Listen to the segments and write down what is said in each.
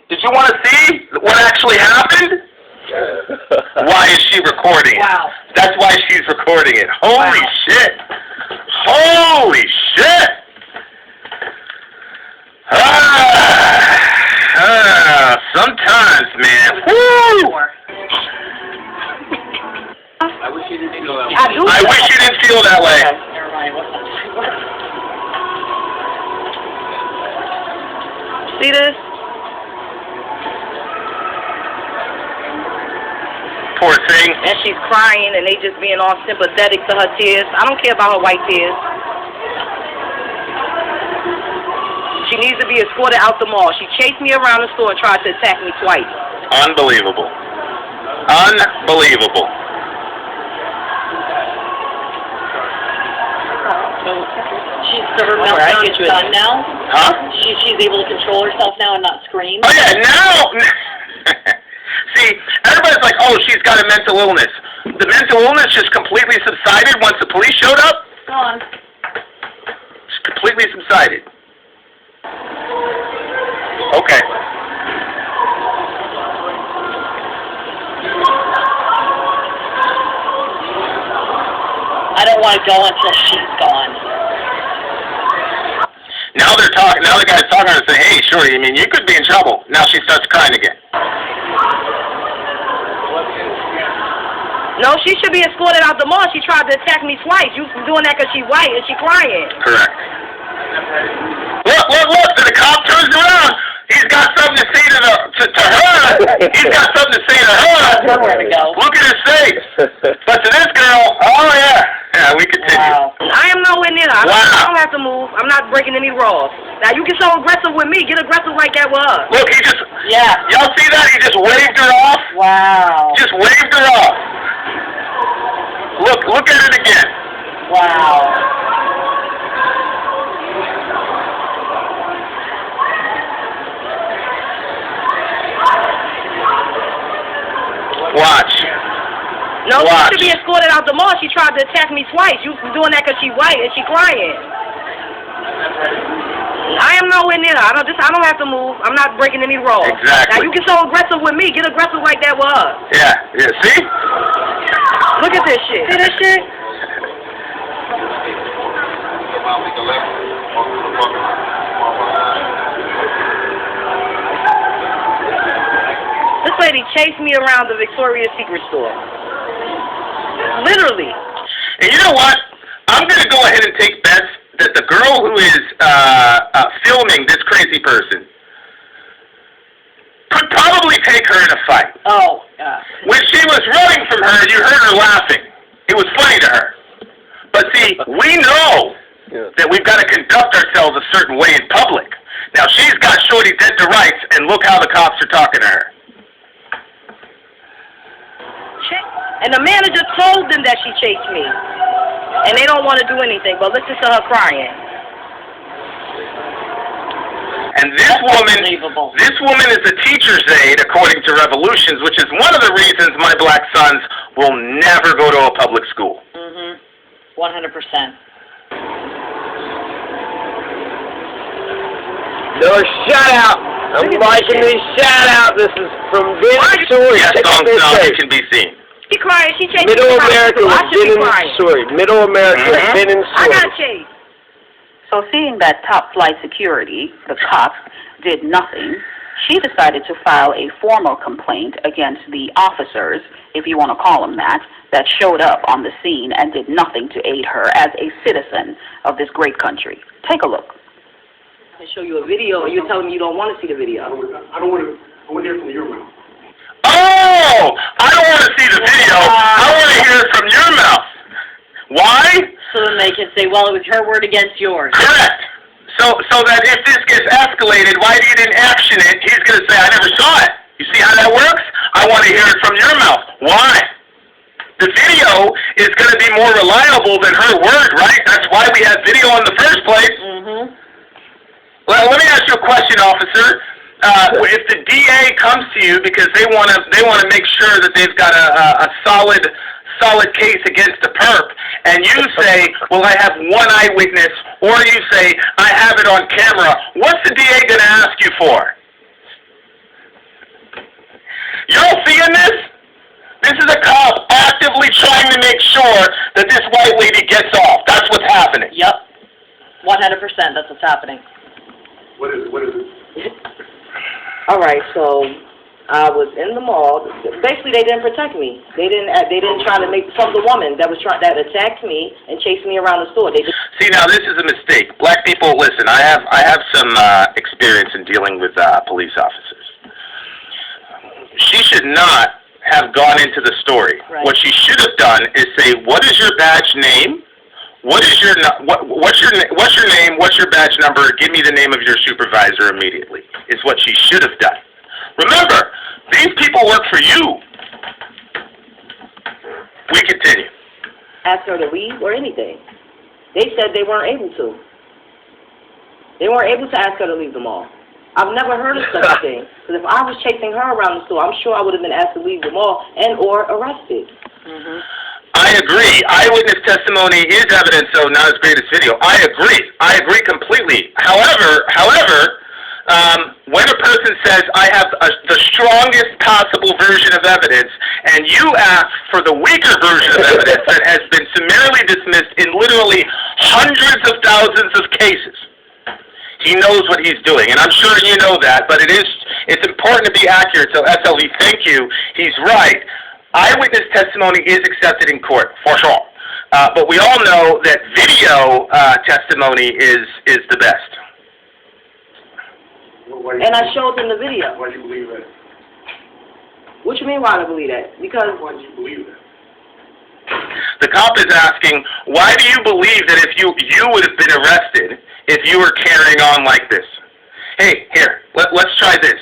Did you want to see what actually happened? Why is she recording it? Wow. That's why she's recording it. Holy shit. Holy shit. Sometimes, man. Woo! I wish you didn't feel that way. I wish you didn't feel that way. Never mind. See this? Poor thing. And she's crying, and they just being all sympathetic to her tears. I don't care about her white tears. She needs to be escorted out the mall. She chased me around the store and tried to attack me twice. Unbelievable. Unbelievable. So her meltdown is done now? Huh? She's able to control herself now and not scream? Oh, yeah, now... See, everybody's like, oh, she's got a mental illness. The mental illness just completely subsided once the police showed up? Gone. It's completely subsided. Okay. I don't want to go until she's gone. Now they're talking. Now the guy's talking to her and saying, hey, Sori, I mean, you could be in trouble. Now she starts crying again. No, she should be escorted out the mall. She tried to attack me twice. You doing that because she's white and she crying. Correct. Look, the cop turns around. He's got something to say to her. He's got something to say to her. Nowhere to go. Look at his face. But to this girl, oh, yeah. Yeah, we continue. Wow. I am nowhere near her. Wow. I don't have to move. I'm not breaking any laws. Now, you get so aggressive with me. Get aggressive like that with her. Look, he just... Yeah. Y'all see that? He just waved her off. Wow. Just waved her off. Look at it again. Wow. Watch. No, Watch. she should be escorted out the mall. She tried to attack me twice. You doing that because she's white and she crying. I am nowhere near her. I don't have to move. I'm not breaking any laws. Exactly. Now, you get so aggressive with me. Get aggressive like that with her. Yeah, see? Look at this shit. See this shit? This lady chased me around the Victoria's Secret store. Literally. And you know what? I'm going to go ahead and take bets that the girl who is filming this crazy person could probably take her in a fight. Oh, yeah. When she was running from her, you heard her laughing. It was funny to her. But see, we know that we've got to conduct ourselves a certain way in public. Now, she's got Shorty dead to rights, and look how the cops are talking to her. And the manager told them that she chased me. And they don't want to do anything, but listen to her crying. And this woman is a teacher's aide, according to Revolutions, which is one of the reasons my black sons will never go to a public school. 100%. Another shout-out. I'm liking this shout-out. This is from Sori. Yes, it can be seen. She crying. She chasing Middle me. America has been in Sori. Middle America has been in Sori. I got chased. So seeing that top-flight security, the cops, did nothing, she decided to file a formal complaint against the officers, if you want to call them that showed up on the scene and did nothing to aid her as a citizen of this great country. Take a look. I show you a video, and you're telling me you don't want to see the video. I don't want to hear from your mouth. Oh! I don't want to see the video. I want to hear it from your mouth. Why? So then they can say, well, it was her word against yours. Correct. So that if this gets escalated, why you didn't action it, he's going to say, I never saw it. You see how that works? I want to hear it from your mouth. Why? The video is going to be more reliable than her word, right? That's why we have video in the first place. Well, let me ask you a question, officer. If the DA comes to you because they want to make sure that they've got a solid case against a perp, and you say, well, I have one eyewitness, or you say, I have it on camera, what's the DA going to ask you for? all seeing this? This is a cop actively trying to make sure that this white lady gets off. That's what's happening. Yep. 100%. That's what's happening. What is it? All right, so I was in the mall. Basically, they didn't protect me. They didn't try to make from the woman that attacked me and chased me around the store. They did. See, now this is a mistake. Black people, listen. I have some experience in dealing with police officers. She should not have gone into the story. Right. What she should have done is say, "What is your badge name? What's your name? What's your badge number? Give me the name of your supervisor immediately." Is what she should have done. Remember, these people work for you. We continue. Ask her to leave or anything. They said they weren't able to. They weren't able to ask her to leave the mall. I've never heard of such a thing. Because if I was chasing her around the store, I'm sure I would have been asked to leave the mall and or arrested. Mm-hmm. I agree. Eyewitness testimony is evidence, though not as great as video. I agree completely. However, when a person says, I have the strongest possible version of evidence, and you ask for the weaker version of evidence that has been summarily dismissed in literally hundreds of thousands of cases, he knows what he's doing. And I'm sure you know that, but it's important to be accurate. So, SLE, thank you. He's right. Eyewitness testimony is accepted in court, for sure. But we all know that video testimony is the best. And I showed them the video. Why do you believe that? What you mean why I believe that? Because Why do you believe that? The cop is asking, why do you believe that if you would have been arrested if you were carrying on like this? Hey, here, let's try this.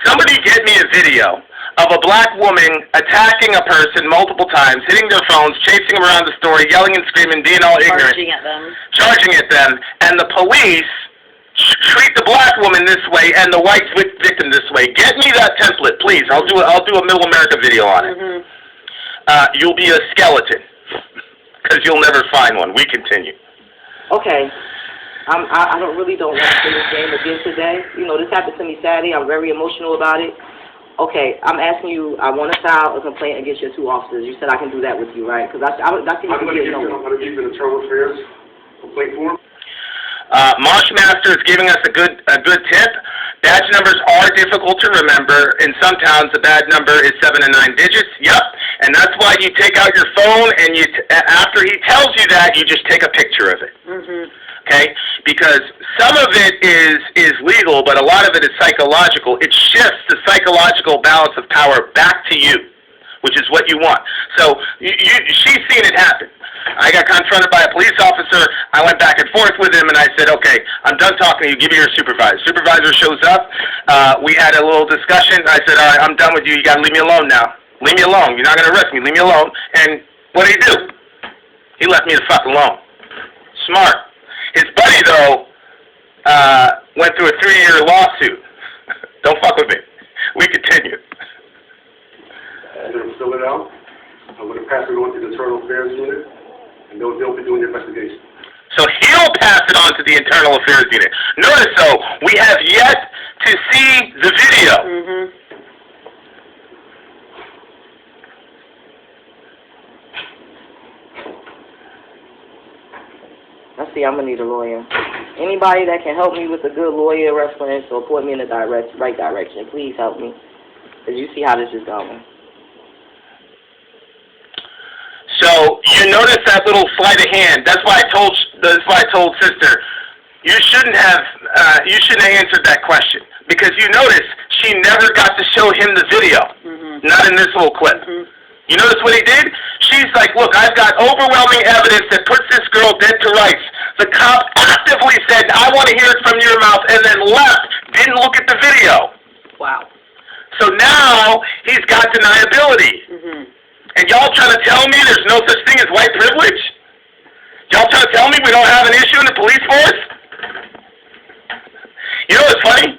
Somebody get me a video of a black woman attacking a person multiple times, hitting their phones, chasing them around the store, yelling and screaming, being all ignorant, charging at them, and the police treat the black woman this way and the white victim this way. Get me that template, please. I'll do a Middle America video on it. Mm-hmm. You'll be a skeleton, because you'll never find one. We continue. okay, I don't want to play this game again today. You know, this happened to me Saturday. I'm very emotional about it. Okay, I'm asking you, I want to file a complaint against your two officers. You said I can do that with you, right? Because that's I'm going to give you an internal affairs complaint form. Marshmaster is giving us a good tip. Badge numbers are difficult to remember. In some towns, the badge number is 7 and 9 digits. Yep, and that's why you take out your phone and after he tells you that, you just take a picture of it. Mm-hmm. Okay? Because some of it is legal, but a lot of it is psychological. It shifts the psychological balance of power back to you, which is what you want. So she's seen it happen. I got confronted by a police officer. I went back and forth with him, and I said, okay, I'm done talking to you. Give me your supervisor. Supervisor shows up. We had a little discussion. I said, all right, I'm done with you. You got to leave me alone now. Leave me alone. You're not going to arrest me. Leave me alone. And what did he do? He left me the fuck alone. Smart. His buddy, though, went through a 3-year lawsuit. Don't fuck with me. We continue. I'm going to fill it out. I'm going to pass it on to the internal affairs unit, and they'll be doing the investigation. So he'll pass it on to the internal affairs unit. Notice, though, we have yet to see the video. Mm-hmm. I see I'm going to need a lawyer. Anybody that can help me with a good lawyer reference or point me in the right direction, please help me. Because you see how this is going. So you notice that little sleight of hand. That's why I told sister, you shouldn't have answered that question, because you notice she never got to show him the video. Mm-hmm. Not in this little clip. Mm-hmm. You notice what he did? She's like, look, I've got overwhelming evidence that puts this girl dead to rights. The cop actively said, I want to hear it from your mouth, and then left, didn't look at the video. Wow. So now he's got deniability. Mm-hmm. And y'all trying to tell me there's no such thing as white privilege? Y'all trying to tell me we don't have an issue in the police force? You know what's funny?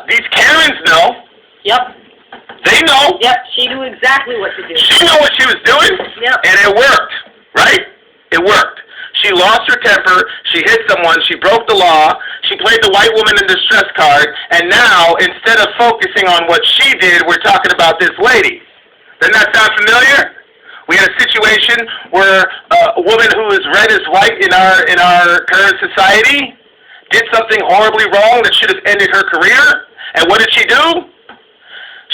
These Karens know. Yep. They know. Yep, she knew exactly what to do. She knew what she was doing. Yep. And it worked, right? It worked. She lost her temper, she hit someone, she broke the law, she played the white woman in distress card, and now, instead of focusing on what she did, we're talking about this lady. Doesn't that sound familiar? We had a situation where a woman who is red as white in our current society did something horribly wrong that should have ended her career, and what did she do?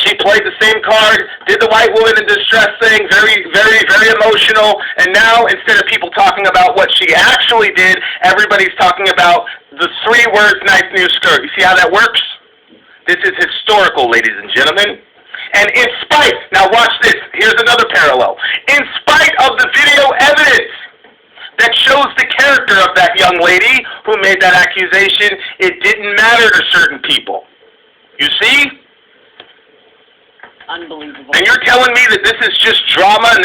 She played the same card, did the white woman in distress thing, very, very, very emotional, and now instead of people talking about what she actually did, everybody's talking about the 3 words, nice new skirt. You see how that works? This is historical, ladies and gentlemen. And in spite, now watch this, here's another parallel. In spite of the video evidence that shows the character of that young lady who made that accusation, it didn't matter to certain people. You see? Unbelievable. And you're telling me that this is just drama and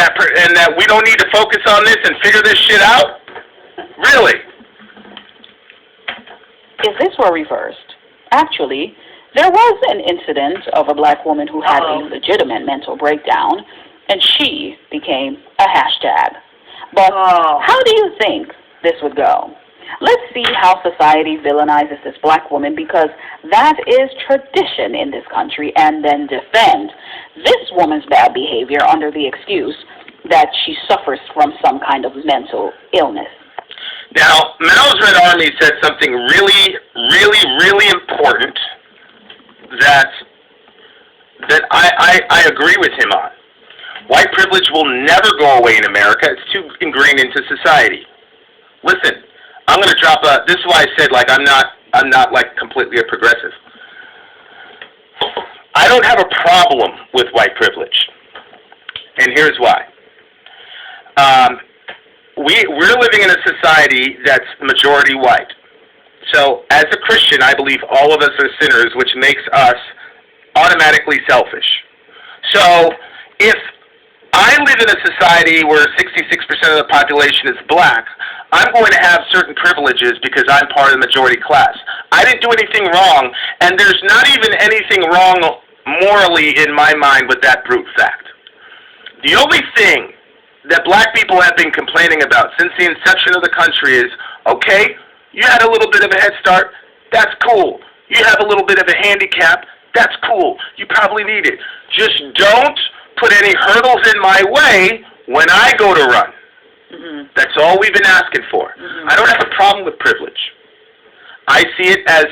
that we don't need to focus on this and figure this shit out? Really? If this were reversed, actually, there was an incident of a black woman who had a legitimate mental breakdown, and she became a hashtag. But how do you think this would go? Let's see how society villainizes this black woman, because that is tradition in this country, and then defend this woman's bad behavior under the excuse that she suffers from some kind of mental illness. Now, Mao's Red Army said something really, really, really important that I agree with him on. White privilege will never go away in America. It's too ingrained into society. Listen, I'm going to drop this is why I said, like, I'm not like completely a progressive. I don't have a problem with white privilege. And here's why. We're living in a society that's majority white. So as a Christian, I believe all of us are sinners, which makes us automatically selfish. So if I live in a society where 66% of the population is black, I'm going to have certain privileges because I'm part of the majority class. I didn't do anything wrong, and there's not even anything wrong morally in my mind with that brute fact. The only thing that black people have been complaining about since the inception of the country is, okay, you had a little bit of a head start, that's cool. You have a little bit of a handicap, that's cool. You probably need it. Just don't put any hurdles in my way when I go to run. That's all we've been asking for. I don't have a problem with privilege. I see it as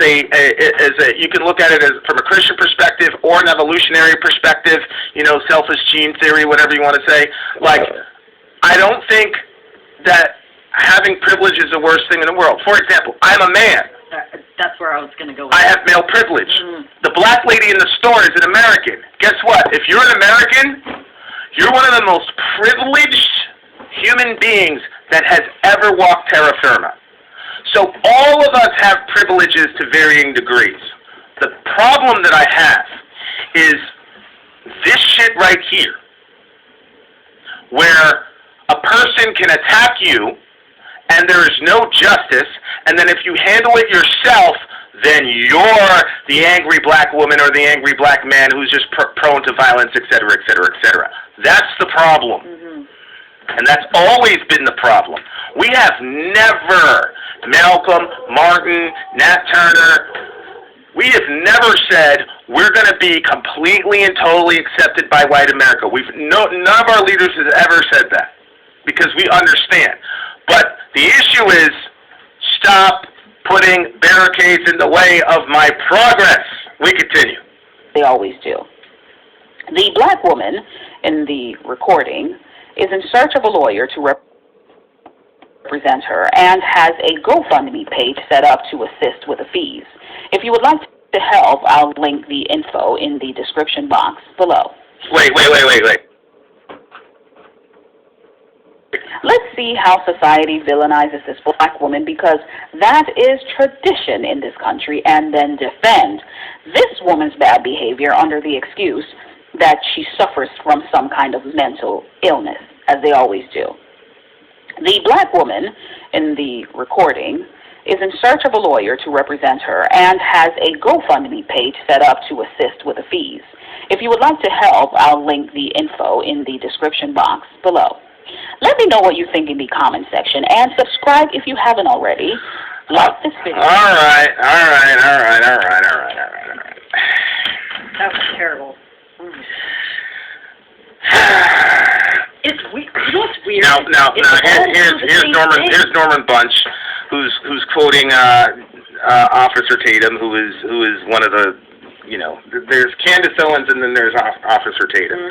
you can look at it as from a Christian perspective or an evolutionary perspective, you know, selfish gene theory, whatever you want to say. Like, I don't think that having privilege is the worst thing in the world. For example, I'm a man. That's where I was going to go with I have male privilege. The black lady in the store is an American. Guess what? If you're an American, you're one of the most privileged human beings that has ever walked terra firma. So all of us have privileges to varying degrees. The problem that I have is this shit right here, where a person can attack you and there is no justice, and then if you handle it yourself, then you're the angry black woman or the angry black man who's just prone to violence, etc., etc., etc. That's the problem. And that's always been the problem. We have never, Malcolm, Martin, Nat Turner, we have never said we're going to be completely and totally accepted by white America. None of our leaders has ever said that, because we understand. But the issue is, stop putting barricades in the way of my progress. We continue. They always do. The black woman in the recording is in search of a lawyer to represent her and has a GoFundMe page set up to assist with the fees. If you would like to help, I'll link the info in the description box below. Wait. Let's see how society villainizes this black woman, because that is tradition in this country, and then defend this woman's bad behavior under the excuse that she suffers from some kind of mental illness, as they always do. The black woman in the recording is in search of a lawyer to represent her and has a GoFundMe page set up to assist with the fees. If you would like to help, I'll link the info in the description box below. Let me know what you think in the comment section, and subscribe if you haven't already. Like this video. All right. That was terrible. It's weird. You know what's weird? Now, here's Norman Bunch, who's quoting Officer Tatum, who is one of the, there's Candace Owens and then there's Officer Tatum.